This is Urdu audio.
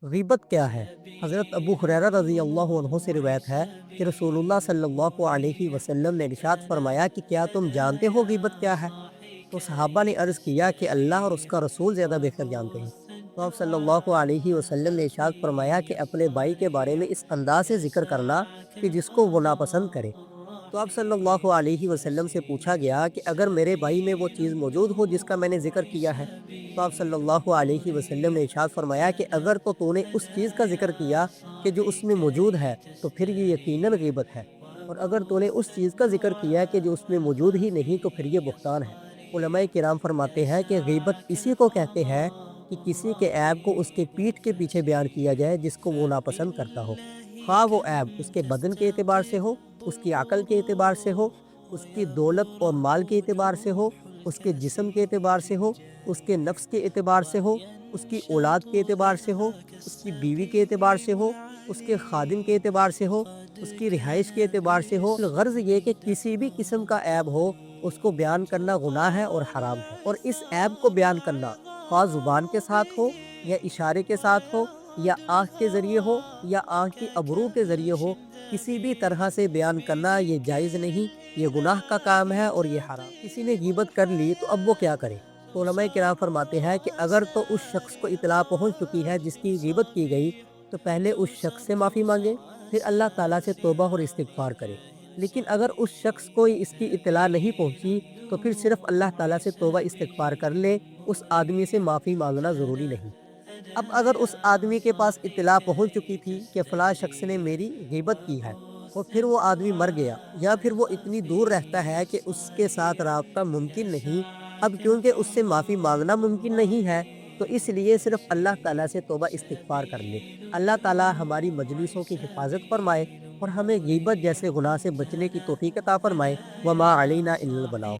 غیبت کیا ہے؟ حضرت ابو ہریرہ رضی اللہ عنہ سے روایت ہے کہ رسول اللہ صلی اللہ علیہ وسلم نے ارشاد فرمایا کہ کیا تم جانتے ہو غیبت کیا ہے؟ تو صحابہ نے عرض کیا کہ اللہ اور اس کا رسول زیادہ بہتر جانتے ہیں۔ تو آپ صلی اللہ علیہ وسلم نے ارشاد فرمایا کہ اپنے بھائی کے بارے میں اس انداز سے ذکر کرنا کہ جس کو وہ ناپسند کرے۔ تو آپ صلی اللہ علیہ وسلم سے پوچھا گیا کہ اگر میرے بھائی میں وہ چیز موجود ہو جس کا میں نے ذکر کیا ہے، تو آپ صلی اللہ علیہ وسلم نے ارشاد فرمایا کہ اگر تو نے اس چیز کا ذکر کیا کہ جو اس میں موجود ہے تو پھر یہ یقیناً غیبت ہے، اور اگر تو نے اس چیز کا ذکر کیا کہ جو اس میں موجود ہی نہیں تو پھر یہ بہتان ہے۔ علماء کرام فرماتے ہیں کہ غیبت اسی کو کہتے ہیں کہ کسی کے عیب کو اس کے پیٹھ کے پیچھے بیان کیا جائے جس کو وہ ناپسند کرتا ہو، خواہ وہ عیب اس کے بدن کے اعتبار سے ہو، اس کی عقل کے اعتبار سے ہو، اس کی دولت اور مال کے اعتبار سے ہو، اس کے جسم کے اعتبار سے ہو، اس کے نفس کے اعتبار سے ہو، اس کی اولاد کے اعتبار سے ہو، اس کی بیوی کے اعتبار سے ہو، اس کے خادم کے اعتبار سے ہو، اس کی رہائش کے اعتبار سے ہو۔ غرض یہ کہ کسی بھی قسم کا عیب ہو اس کو بیان کرنا گناہ ہے اور حرام ہے، اور اس عیب کو بیان کرنا خواہ زبان کے ساتھ ہو یا اشارے کے ساتھ ہو یا آنکھ کے ذریعے ہو یا آنکھ کی ابرو کے ذریعے ہو، کسی بھی طرح سے بیان کرنا یہ جائز نہیں، یہ گناہ کا کام ہے اور یہ حرام۔ کسی نے غیبت کر لی تو اب وہ کیا کرے؟ تو علماء کرام فرماتے ہیں کہ اگر تو اس شخص کو اطلاع پہنچ چکی ہے جس کی غیبت کی گئی تو پہلے اس شخص سے معافی مانگے، پھر اللہ تعالیٰ سے توبہ اور استغفار کرے۔ لیکن اگر اس شخص کو اس کی اطلاع نہیں پہنچی تو پھر صرف اللہ تعالیٰ سے توبہ استغفار کر لے، اس آدمی سے معافی مانگنا ضروری نہیں۔ اب اگر اس آدمی کے پاس اطلاع پہنچ چکی تھی کہ فلاں شخص نے میری غیبت کی ہے اور پھر وہ آدمی مر گیا، یا پھر وہ اتنی دور رہتا ہے کہ اس کے ساتھ رابطہ ممکن نہیں، اب کیونکہ اس سے معافی مانگنا ممکن نہیں ہے تو اس لیے صرف اللہ تعالیٰ سے توبہ استغفار کر لے۔ اللہ تعالیٰ ہماری مجلسوں کی حفاظت فرمائے اور ہمیں غیبت جیسے گناہ سے بچنے کی توفیق عطا فرمائے۔ وما علینا الا البلاغ۔